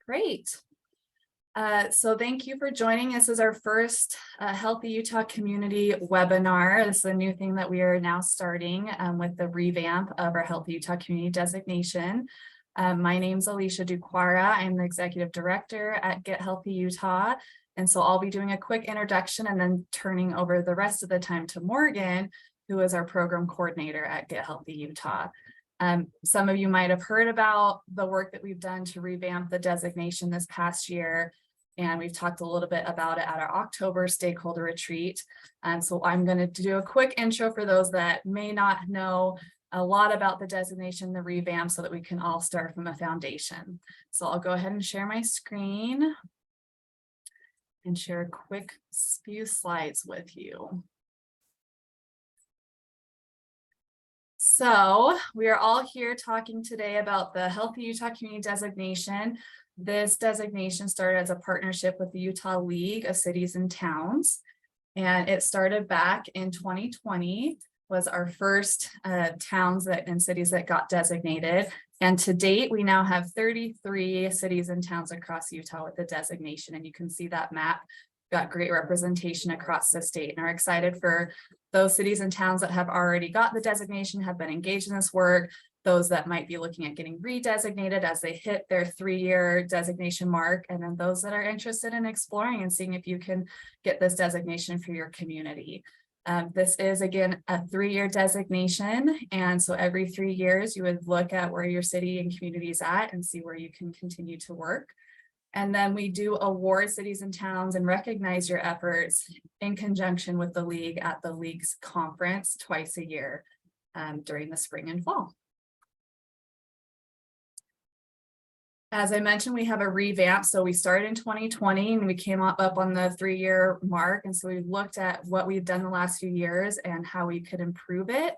Great. So thank you for joining. This is our first Healthy Utah Community webinar. This is a new thing that we are now starting with the revamp of our Healthy Utah Community designation. My name is Alicia Duquara. I'm the Executive Director at Get Healthy Utah. And so I'll be doing a quick introduction and then turning over the rest of the time to Morgan, who is our Program Coordinator at Get Healthy Utah. Some of you might have heard about the work that we've done to revamp the designation this past year, and we've talked a little bit about it at our October stakeholder retreat. So I'm going to do a quick intro for those that may not know a lot about the designation, the revamp, so that we can all start from a foundation. So I'll go ahead and share my screen and share a quick few slides with you. So we are all here talking today about the Healthy Utah Community designation. This designation started as a partnership with the Utah League of Cities and Towns, and it started back in 2020, was our first towns and cities that got designated. And to date, we now have 33 cities and towns across Utah with the designation, and you can see that map. Got great representation across the state and are excited for those cities and towns that have already got the designation, have been engaged in this work, those that might be looking at getting redesignated as they hit their 3-year designation mark, and then those that are interested in exploring and seeing if you can get this designation for your community. This is, again, a 3-year designation, and so every 3 years you would look at where your city and community is at and see where you can continue to work. And then we do award cities and towns and recognize your efforts in conjunction with the league at the league's conference twice a year during the spring and fall. As I mentioned, we have a revamp. So we started in 2020 and we came up on the 3-year mark. And so we looked at what we've done the last few years and how we could improve it.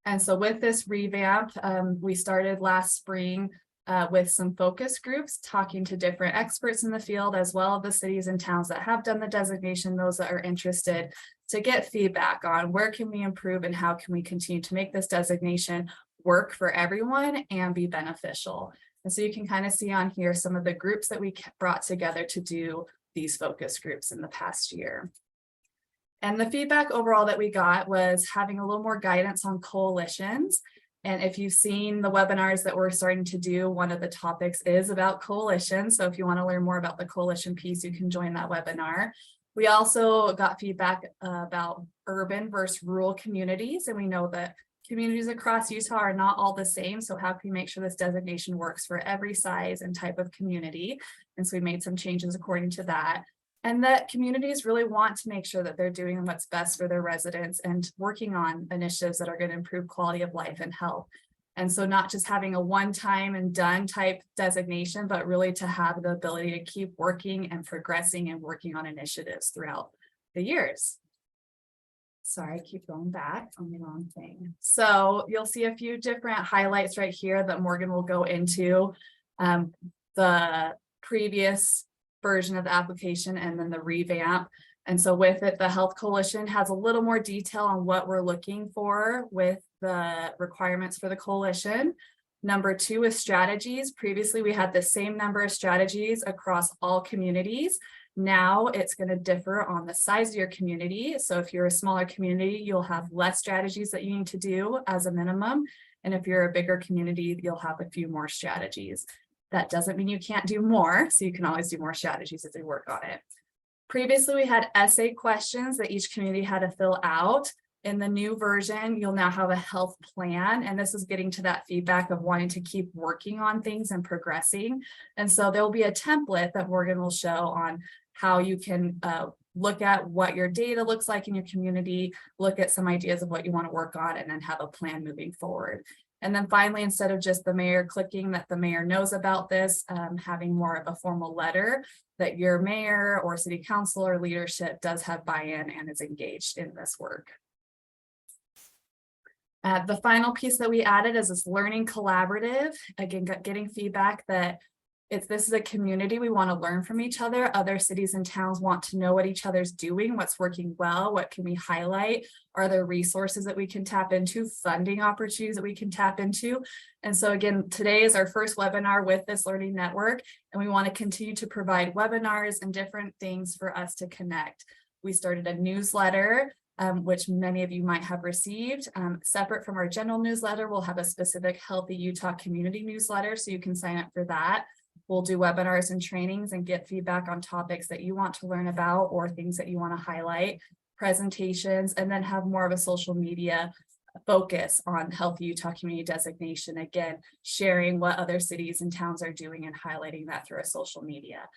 And so with this revamp, we started last spring with some focus groups, talking to different experts in the field, as well as the cities and towns that have done the designation, those that are interested, to get feedback on where can we improve and how can we continue to make this designation work for everyone and be beneficial. And so you can kind of see on here some of the groups that we brought together to do these focus groups in the past year. And the feedback overall that we got was having a little more guidance on coalitions. And if you've seen the webinars that we're starting to do, one of the topics is about coalitions. So if you want to learn more about the coalition piece, you can join that webinar. We also got feedback about urban versus rural communities. And we know that communities across Utah are not all the same. So how can we make sure this designation works for every size and type of community? And so we made some changes according to that. And that communities really want to make sure that they're doing what's best for their residents and working on initiatives that are going to improve quality of life and health. And so not just having a one-time and done type designation, but really to have the ability to keep working and progressing and working on initiatives throughout the years. Sorry, I keep going back on the wrong thing. So you'll see a few different highlights right here that Morgan will go into. The previous version of the application and then the revamp. And so with it, the Health Coalition has a little more detail on what we're looking for with the requirements for the coalition. Number 2 is strategies. Previously, we had the same number of strategies across all communities. Now it's going to differ on the size of your community. So if you're a smaller community, you'll have less strategies that you need to do as a minimum. And if you're a bigger community, you'll have a few more strategies. That doesn't mean you can't do more, so you can always do more strategies as you work on it. Previously, we had essay questions that each community had to fill out. In the new version, you'll now have a health plan, and this is getting to that feedback of wanting to keep working on things and progressing. And so there'll be a template that Morgan will show on how you can look at what your data looks like in your community, look at some ideas of what you want to work on, and then have a plan moving forward. And then finally, instead of just the mayor clicking that the mayor knows about this, having more of a formal letter that your mayor or city council or leadership does have buy-in and is engaged in this work. The final piece that we added is this learning collaborative. Again, getting feedback that This is a community. We want to learn from each other. Other cities and towns want to know what each other's doing, what's working well, what can we highlight? Are there resources that we can tap into, funding opportunities that we can tap into? And so again, today is our first webinar with this learning network, and we want to continue to provide webinars and different things for us to connect. We started a newsletter, which many of you might have received. Separate from our general newsletter, we'll have a specific Healthy Utah community newsletter, so you can sign up for that. We'll do webinars and trainings and get feedback on topics that you want to learn about or things that you want to highlight, presentations, and then have more of a social media focus on Healthy Utah Community Designation. Again, sharing what other cities and towns are doing and highlighting that through a social media.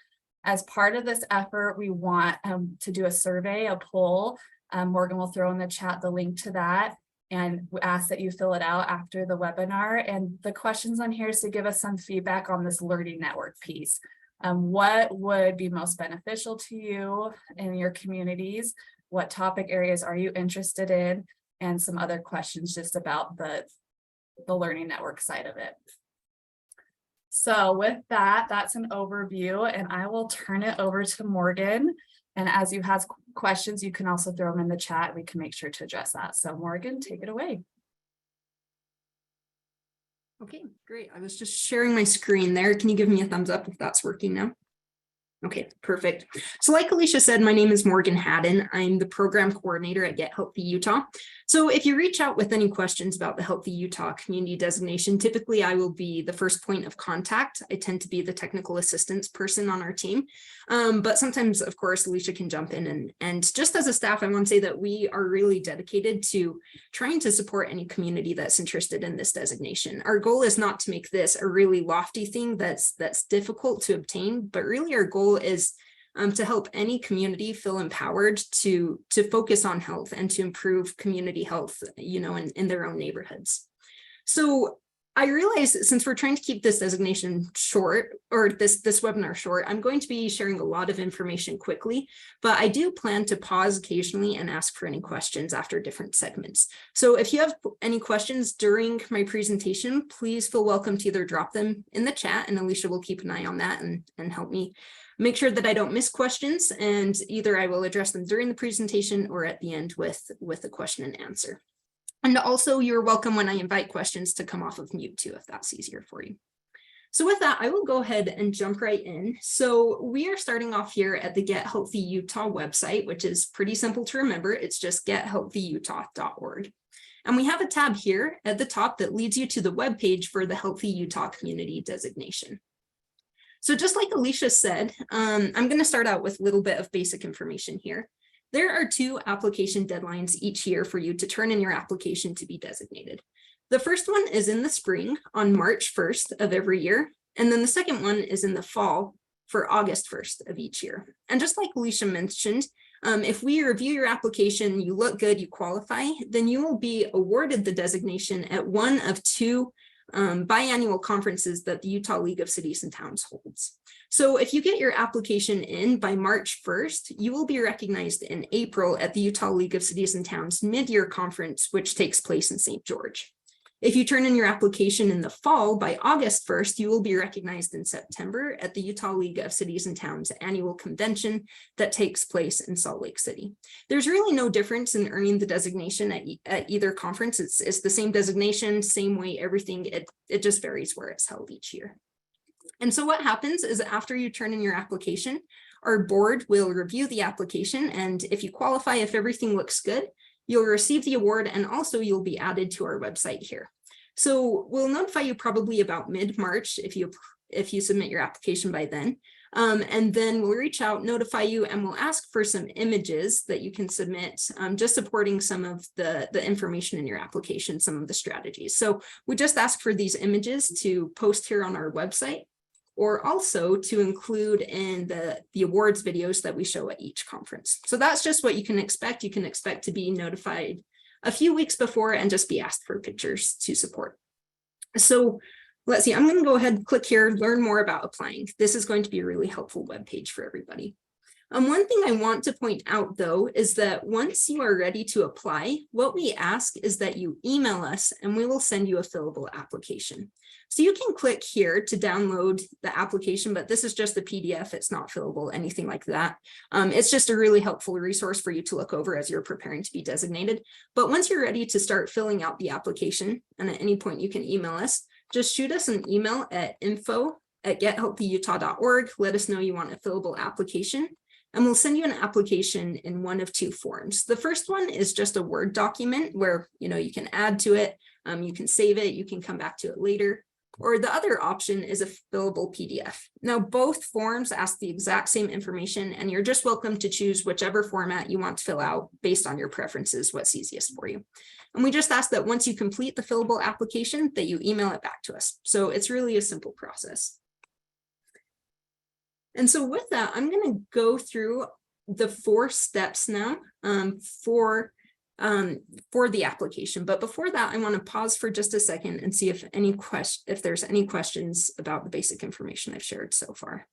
As part of this effort, we want to do a survey, a poll. Morgan will throw in the chat the link to that. And we ask that you fill it out after the webinar. And the questions on here is to give us some feedback on this learning network piece. What would be most beneficial to you in your communities? What topic areas are you interested in? And some other questions just about the learning network side of it. So with that, that's an overview, and I will turn it over to Morgan. And as you have questions, you can also throw them in the chat. We can make sure to address that. So Morgan, take it away. Okay, great. I was just sharing my screen there. Can you give me a thumbs up if that's working now? Okay, perfect. So like Alicia said, my name is Morgan Haddon. I'm the program coordinator at Get Healthy Utah. So if you reach out with any questions about the Healthy Utah community designation, typically I will be the first point of contact. I tend to be the technical assistance person on our team. But sometimes, of course, Alicia can jump in. And just as a staff, I want to say that we are really dedicated to trying to support any community that's interested in this designation. Our goal is not to make this a really lofty thing that's difficult to obtain, but really our goal is to help any community feel empowered to focus on health and to improve community health, in their own neighborhoods. So I realize since we're trying to keep this designation short, or this webinar short, I'm going to be sharing a lot of information quickly, but I do plan to pause occasionally and ask for any questions after different segments. So if you have any questions during my presentation, please feel welcome to either drop them in the chat, and Alicia will keep an eye on that and help me make sure that I don't miss questions, and either I will address them during the presentation or at the end with a question and answer. And also you're welcome when I invite questions to come off of mute too, if that's easier for you. So with that, I will go ahead and jump right in. So we are starting off here at the Get Healthy Utah website, which is pretty simple to remember. It's just gethealthyutah.org. And we have a tab here at the top that leads you to the webpage for the Healthy Utah Community Designation. So just like Alicia said, I'm going to start out with a little bit of basic information here. There are 2 application deadlines each year for you to turn in your application to be designated. The first one is in the spring on March 1st of every year, and then the second one is in the fall for August 1st of each year. And just like Alicia mentioned, if we review your application, you look good, you qualify, then you will be awarded the designation at one of 2 biannual conferences that the Utah League of Cities and Towns holds. So if you get your application in by March 1st, you will be recognized in April at the Utah League of Cities and Towns mid-year conference, which takes place in St. George. If you turn in your application in the fall by August 1st, you will be recognized in September at the Utah League of Cities and Towns annual convention that takes place in Salt Lake City. There's really no difference in earning the designation at either conference. It's the same designation, same way, everything. It just varies where it's held each year. And so what happens is after you turn in your application, our board will review the application, and if you qualify, if everything looks good, you'll receive the award, and also you'll be added to our website here. So we'll notify you probably about mid-March if you submit your application by then. And then we'll reach out, notify you, and we'll ask for some images that you can submit, just supporting some of the information in your application, some of the strategies. So we just ask for these images to post here on our website, or also to include in the awards videos that we show at each conference. So that's just what you can expect. You can expect to be notified a few weeks before and just be asked for pictures to support. So let's see, I'm going to go ahead and click here, learn more about applying. This is going to be a really helpful webpage for everybody. One thing I want to point out, though, is that once you are ready to apply, what we ask is that you email us and we will send you a fillable application. So you can click here to download the application, but this is just a PDF. It's not fillable, anything like that. It's just a really helpful resource for you to look over as you're preparing to be designated. But once you're ready to start filling out the application, and at any point you can email us, just shoot us an email at info@gethealthyutah.org. Let us know you want a fillable application, and we'll send you an application in one of two forms. The first one is just a Word document where you can add to it, you can save it, you can come back to it later. Or the other option is a fillable PDF. Now, both forms ask the exact same information, and you're just welcome to choose whichever format you want to fill out based on your preferences, what's easiest for you. And we just ask that once you complete the fillable application, that you email it back to us. So it's really a simple process. And so with that, I'm going to go through the 4 steps now for the application. But before that, I want to pause for just a second and see if there's any questions about the basic information I've shared so far.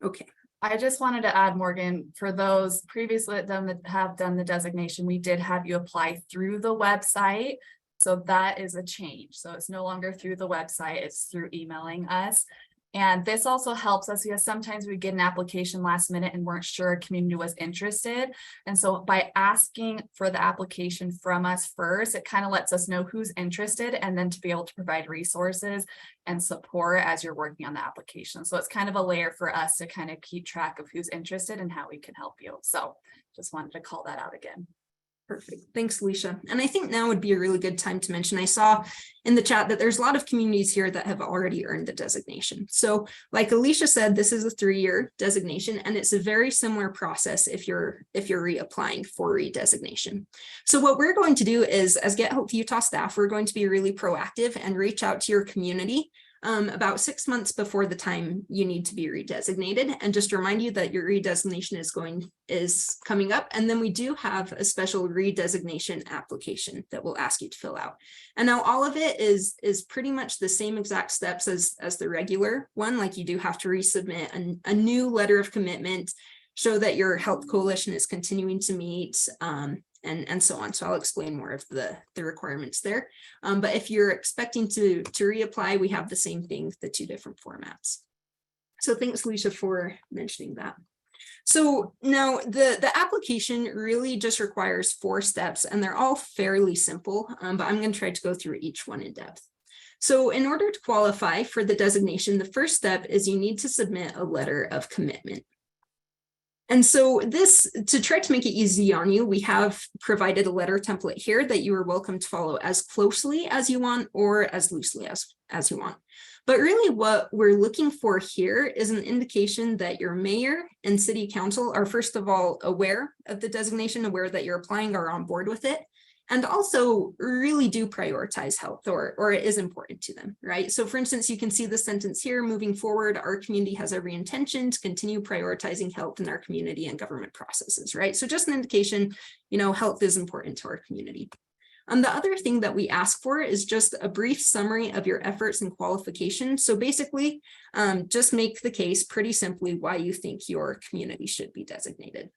Okay. I just wanted to add, Morgan, for those previously that have done the designation, we did have you apply through the website. So that is a change. So it's no longer through the website, it's through emailing us. And this also helps us because sometimes we get an application last minute and weren't sure a community was interested. And so by asking for the application from us first, it kind of lets us know who's interested and then to be able to provide resources and support as you're working on the application. So it's kind of a layer for us to kind of keep track of who's interested and how we can help you. So just wanted to call that out again. Perfect. Thanks, Alicia. And I think now would be a really good time to mention, I saw in the chat that there's a lot of communities here that have already earned the designation. So like Alicia said, this is a 3-year designation, and it's a very similar process if you're reapplying for redesignation. So what we're going to do is, as Get Healthy Utah staff, we're going to be really proactive and reach out to your community about 6 months before the time you need to be redesignated, and just remind you that your redesignation is coming up. And then we do have a special redesignation application that we'll ask you to fill out. And now all of it is pretty much the same exact steps as the regular one. Like, you do have to resubmit a new letter of commitment, show that your health coalition is continuing to meet, and so on. So I'll explain more of the requirements there. But if you're expecting to reapply, we have the same thing, the 2 different formats. So thanks, Alicia, for mentioning that. So now the application really just requires 4 steps, and they're all fairly simple, but I'm going to try to go through each one in depth. So in order to qualify for the designation, the first step is you need to submit a letter of commitment. And so to try to make it easy on you, we have provided a letter template here that you are welcome to follow as closely as you want or as loosely as you want. But really what we're looking for here is an indication that your mayor and city council are, first of all, aware of the designation, aware that you're applying, are on board with it, and also really do prioritize health, or it is important to them, right? So for instance, you can see the sentence here: moving forward, our community has every intention to continue prioritizing health in our community and government processes, right? So just an indication, health is important to our community. The other thing that we ask for is just a brief summary of your efforts and qualifications. So basically, just make the case pretty simply why you think your community should be designated.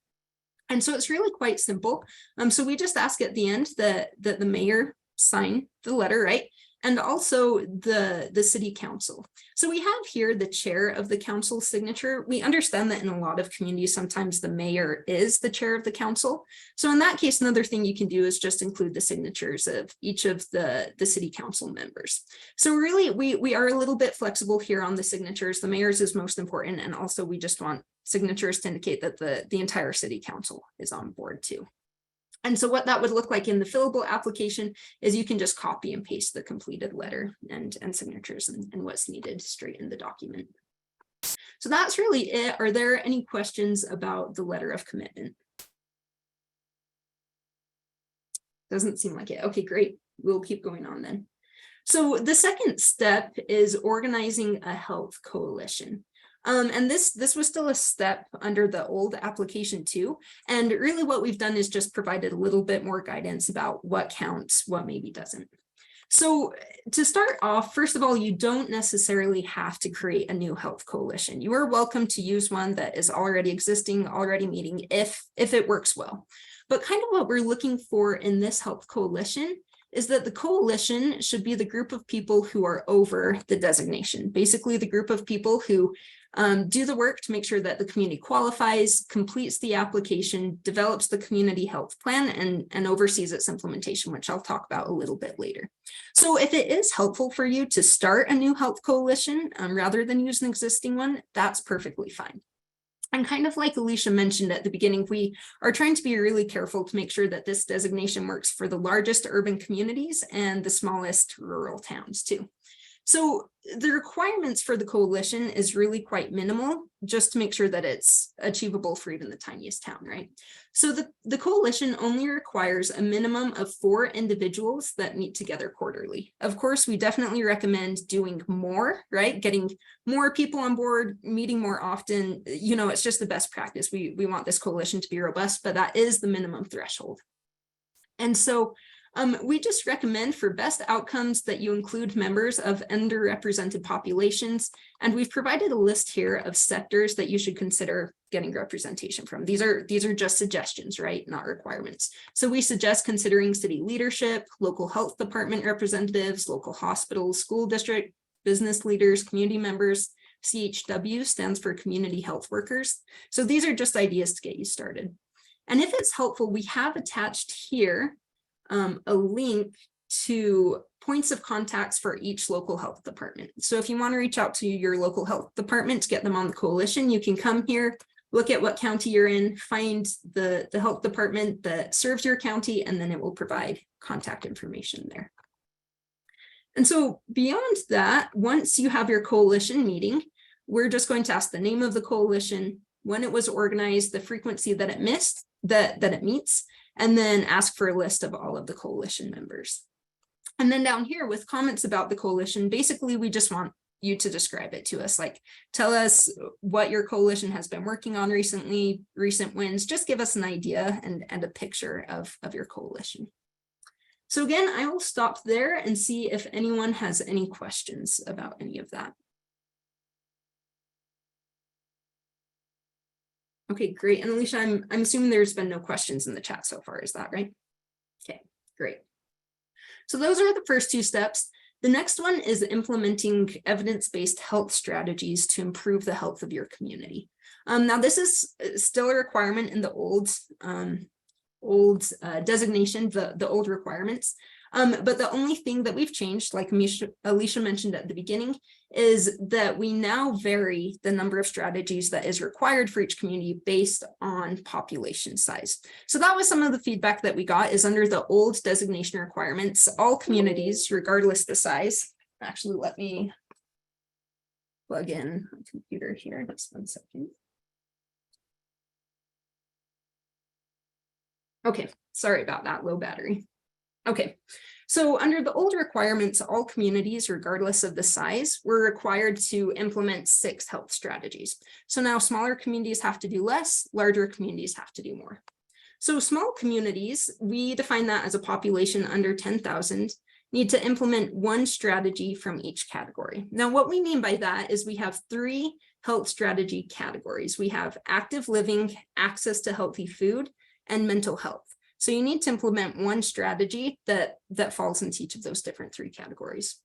And so it's really quite simple. So we just ask at the end that the mayor sign the letter, right? And also the city council. So we have here the chair of the council signature. We understand that in a lot of communities, sometimes the mayor is the chair of the council. So in that case, another thing you can do is just include the signatures of each of the city council members. So really, we are a little bit flexible here on the signatures. The mayor's is most important. And also we just want signatures to indicate that the entire city council is on board too. And so what that would look like in the fillable application is you can just copy and paste the completed letter and signatures and what's needed straight in the document. So that's really it. Are there any questions about the letter of commitment? Doesn't seem like it. Okay, great. We'll keep going on then. So the second step is organizing a health coalition. And this was still a step under the old application too. And really what we've done is just provided a little bit more guidance about what counts, what maybe doesn't. So to start off, first of all, you don't necessarily have to create a new health coalition. You are welcome to use one that is already existing, already meeting if it works well. But kind of what we're looking for in this health coalition is that the coalition should be the group of people who are over the designation, basically the group of people who do the work to make sure that the community qualifies, completes the application, develops the community health plan, and oversees its implementation, which I'll talk about a little bit later. So if it is helpful for you to start a new health coalition rather than use an existing one, that's perfectly fine. And kind of like Alicia mentioned at the beginning, we are trying to be really careful to make sure that this designation works for the largest urban communities and the smallest rural towns too. So the requirements for the coalition is really quite minimal, just to make sure that it's achievable for even the tiniest town, right? So the coalition only requires a minimum of 4 individuals that meet together quarterly. Of course, we definitely recommend doing more, right? Getting more people on board, meeting more often. You know, it's just the best practice. We want this coalition to be robust, but that is the minimum threshold. And so we just recommend for best outcomes that you include members of underrepresented populations. And we've provided a list here of sectors that you should consider getting representation from. These are just suggestions, right? Not requirements. So we suggest considering city leadership, local health department representatives, local hospitals, school district, business leaders, community members. CHW stands for community health workers. So these are just ideas to get you started. And if it's helpful, we have attached here a link to points of contacts for each local health department. So if you want to reach out to your local health department to get them on the coalition, you can come here, look at what county you're in, find the health department that serves your county, and then it will provide contact information there. And so beyond that, once you have your coalition meeting, we're just going to ask the name of the coalition, when it was organized, the frequency that it meets, and then ask for a list of all of the coalition members. And then down here with comments about the coalition, basically we just want you to describe it to us, like tell us what your coalition has been working on recently, recent wins, just give us an idea and a picture of your coalition. So again, I will stop there and see if anyone has any questions about any of that. Okay, great. And Alicia, I'm assuming there's been no questions in the chat so far. Is that right? Okay, great. So those are the first 2 steps. The next one is implementing evidence-based health strategies to improve the health of your community. Now, this is still a requirement in the old designation, the old requirements. But the only thing that we've changed, like Alicia mentioned at the beginning, is that we now vary the number of strategies that is required for each community based on population size. So that was some of the feedback that we got, is under the old designation requirements, all communities, regardless the size. Actually, let me plug in my computer here, just 1 second. Okay, sorry about that, low battery. Okay, so under the old requirements, all communities, regardless of the size, were required to implement 6 health strategies. So now smaller communities have to do less, larger communities have to do more. So small communities, we define that as a population under 10,000, need to implement 1 strategy from each category. Now, what we mean by that is we have 3 health strategy categories. We have active living, access to healthy food, and mental health. So you need to implement 1 strategy that falls into each of those different 3 categories.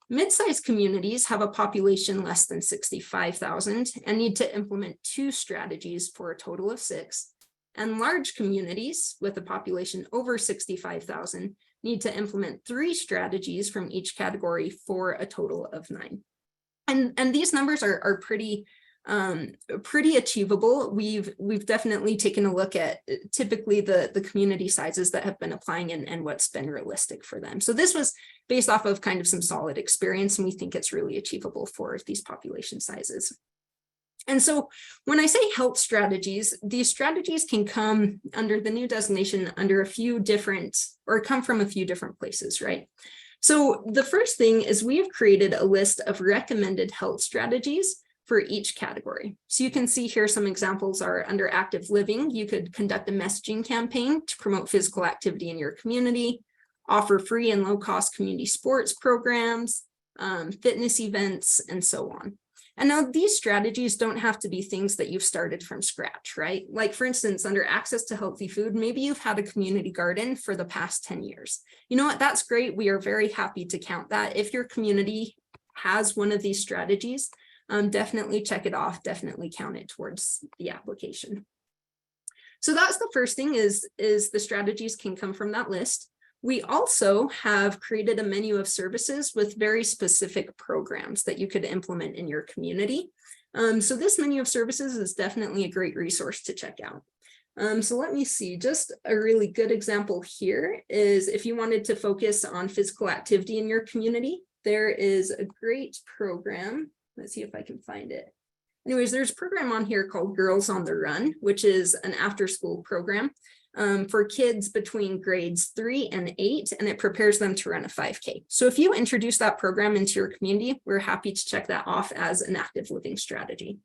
Mid-sized communities have a population less than 65,000 and need to implement 2 strategies for a total of 6. And large communities with a population over 65,000 need to implement 3 strategies from each category for a total of 9. And these numbers are pretty achievable. We've definitely taken a look at typically the community sizes that have been applying and what's been realistic for them. So this was based off of kind of some solid experience, and we think it's really achievable for these population sizes. And so when I say health strategies, these strategies can come under the new designation under a few different, or come from a few different places, right? So the first thing is we have created a list of recommended health strategies for each category. So you can see here some examples are under active living. You could conduct a messaging campaign to promote physical activity in your community, offer free and low-cost community sports programs, fitness events, and so on. And now these strategies don't have to be things that you've started from scratch, right? Like for instance, under access to healthy food, maybe you've had a community garden for the past 10 years. You know what, that's great. We are very happy to count that. If your community has one of these strategies, definitely check it off, definitely count it towards the application. So that's the first thing is the strategies can come from that list. We also have created a menu of services with very specific programs that you could implement in your community. So this menu of services is definitely a great resource to check out. So let me see, just a really good example here is if you wanted to focus on physical activity in your community, there is a great program. Let's see if I can find it. Anyways, there's a program on here called Girls on the Run, which is an after-school program for kids between grades 3 and 8, and it prepares them to run a 5K. So if you introduce that program into your community, we're happy to check that off as an active living strategy.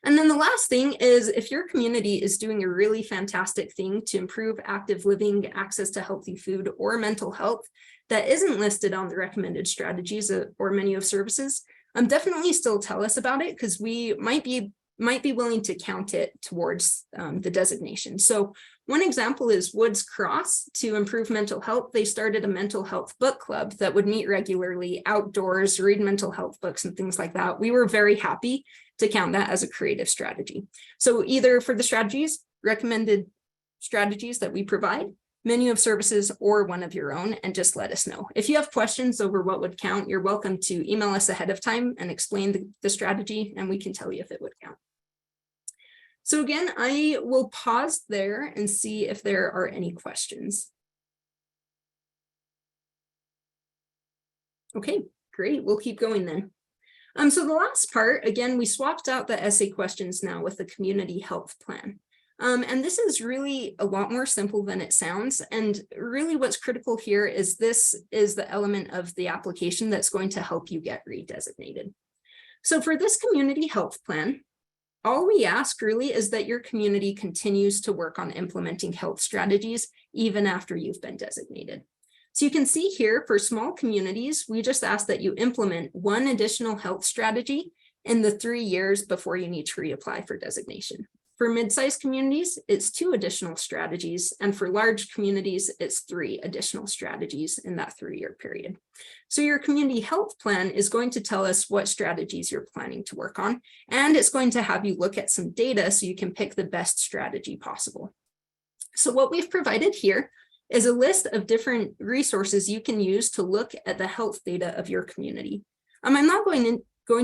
And then the last thing is if your community is doing a really fantastic thing to improve active living, access to healthy food, or mental health that isn't listed on the recommended strategies or menu of services, definitely still tell us about it because we might be willing to count it towards the designation. So one example is Woods Cross. To improve mental health, they started a mental health book club that would meet regularly outdoors, read mental health books and things like that. We were very happy to count that as a creative strategy. So either for the strategies, recommended strategies that we provide, menu of services, or one of your own, and just let us know. If you have questions over what would count, you're welcome to email us ahead of time and explain the strategy, and we can tell you if it would count. So again, I will pause there and see if there are any questions. Okay, great. We'll keep going then. So the last part, again, we swapped out the essay questions now with the community health plan. And this is really a lot more simple than it sounds. And really what's critical here is this is the element of the application that's going to help you get redesignated. So for this community health plan, all we ask really is that your community continues to work on implementing health strategies even after you've been designated. So you can see here for small communities, we just ask that you implement one additional health strategy in the 3 years before you need to reapply for designation. For mid-sized communities, it's 2 additional strategies, and for large communities, it's 3 additional strategies in that 3-year period. So your community health plan is going to tell us what strategies you're planning to work on, and it's going to have you look at some data so you can pick the best strategy possible. So what we've provided here is a list of different resources you can use to look at the health data of your community. I'm not going to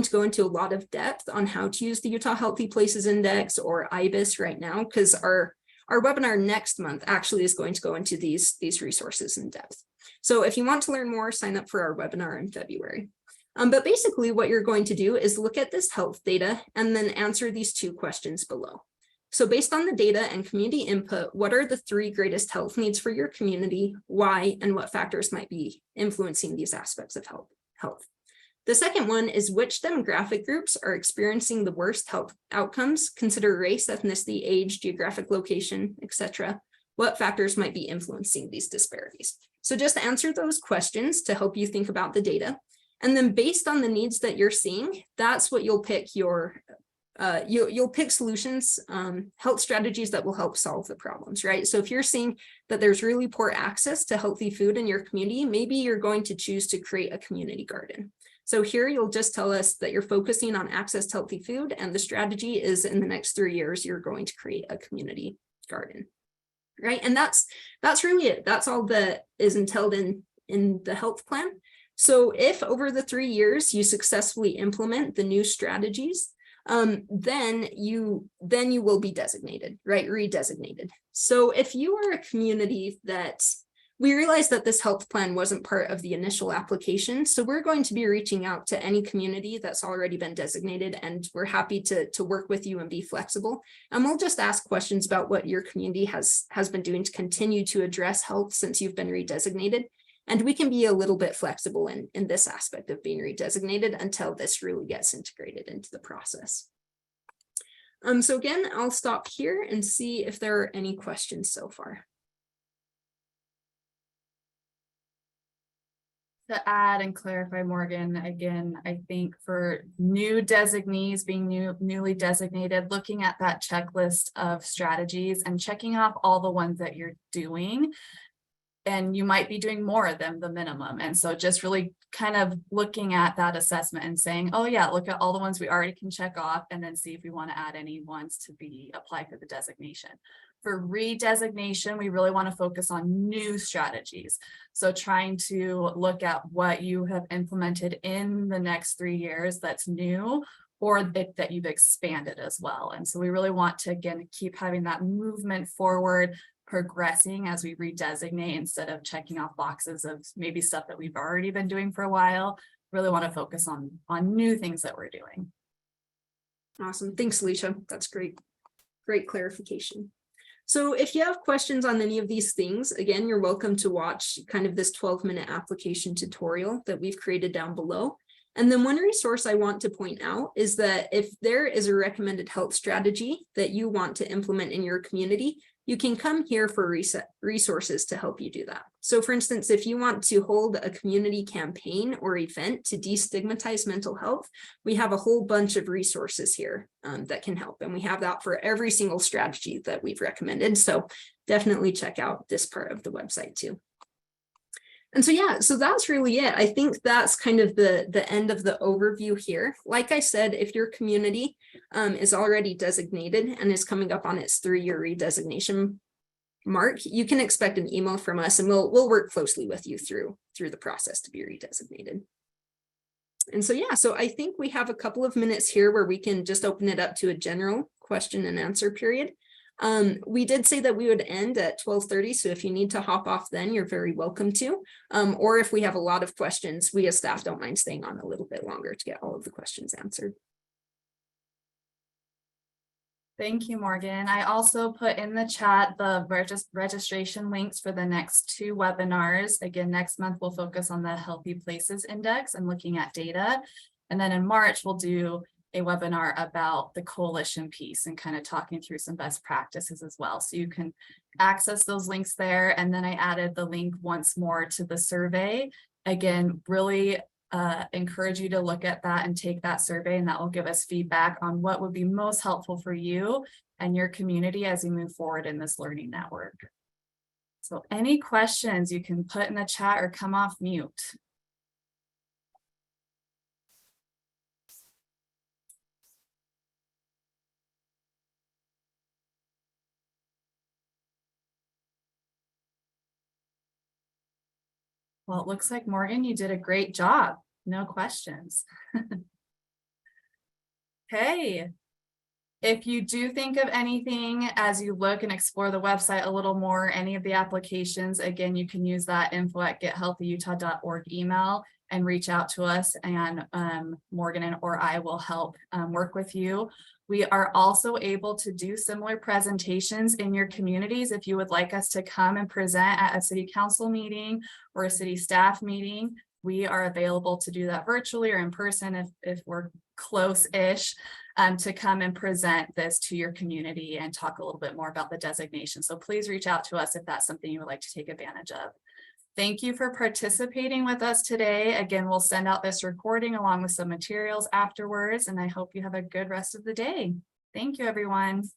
go into a lot of depth on how to use the Utah Healthy Places Index or IBIS right now, because our webinar next month actually is going to go into these resources in depth. So if you want to learn more, sign up for our webinar in February. But basically what you're going to do is look at this health data and then answer these 2 questions below. So based on the data and community input, what are the 3 greatest health needs for your community, why, and what factors might be influencing these aspects of health? The second one is which demographic groups are experiencing the worst health outcomes? Consider race, ethnicity, age, geographic location, etc. What factors might be influencing these disparities? So just answer those questions to help you think about the data. And then based on the needs that you're seeing, that's what you'll pick your you'll pick solutions, health strategies that will help solve the problems, right? So if you're seeing that there's really poor access to healthy food in your community, maybe you're going to choose to create a community garden. So here you'll just tell us that you're focusing on access to healthy food, and the strategy is in the next 3 years, you're going to create a community garden, right? And that's really it. That's all that is entailed in the health plan. So if over the 3 years you successfully implement the new strategies, then you will be designated, right? Redesignated. So if you are a community that we realized that this health plan wasn't part of the initial application, so we're going to be reaching out to any community that's already been designated, and we're happy to work with you and be flexible. And we'll just ask questions about what your community has been doing to continue to address health since you've been redesignated. And we can be a little bit flexible in this aspect of being redesignated until this really gets integrated into the process. So again, I'll stop here and see if there are any questions so far. To add and clarify, Morgan, again, I think for new designees being newly designated, looking at that checklist of strategies and checking off all the ones that you're doing. And you might be doing more than the minimum. And so just really kind of looking at that assessment and saying, oh yeah, look at all the ones we already can check off and then see if we want to add any ones to be apply for the designation. For redesignation, we really want to focus on new strategies. So trying to look at what you have implemented in the next 3 years that's new, or that you've expanded as well. And so we really want to, again, keep having that movement forward, progressing as we redesignate instead of checking off boxes of maybe stuff that we've already been doing for a while. Really want to focus on new things that we're doing. Awesome. Thanks, Alicia. That's great. Great clarification. So if you have questions on any of these things, again, you're welcome to watch kind of this 12-minute application tutorial that we've created down below. And then one resource I want to point out is that if there is a recommended health strategy that you want to implement in your community, you can come here for resources to help you do that. So for instance, if you want to hold a community campaign or event to destigmatize mental health, we have a whole bunch of resources here that can help. And we have that for every single strategy that we've recommended. So definitely check out this part of the website too. And so, yeah, so that's really it. I think that's kind of the end of the overview here. Like I said, if your community is already designated and is coming up on its 3-year redesignation mark, you can expect an email from us and we'll work closely with you through the process to be redesignated. And so, yeah, so I think we have a couple of minutes here where we can just open it up to a general question and answer period. We did say that we would end at 12:30, so if you need to hop off then, you're very welcome to. Or if we have a lot of questions, we as staff don't mind staying on a little bit longer to get all of the questions answered. Thank you, Morgan. I also put in the chat the registration links for the next 2 webinars. Again, next month we'll focus on the Healthy Places Index and looking at data. And then in March, we'll do a webinar about the coalition piece and kind of talking through some best practices as well. So you can access those links there. And then I added the link once more to the survey. Again, really encourage you to look at that and take that survey, and that will give us feedback on what would be most helpful for you and your community as we move forward in this learning network. So any questions you can put in the chat or come off mute. Well, it looks like, Morgan, you did a great job. No questions. Okay. If you do think of anything as you look and explore the website a little more, any of the applications, again, you can use that info@gethealthyutah.org email and reach out to us, and Morgan or I will help work with you. We are also able to do similar presentations in your communities. If you would like us to come and present at a city council meeting or a city staff meeting, we are available to do that virtually or in person if we're close-ish, to come and present this to your community and talk a little bit more about the designation. So please reach out to us if that's something you would like to take advantage of. Thank you for participating with us today. Again, we'll send out this recording along with some materials afterwards, and I hope you have a good rest of the day. Thank you, everyone.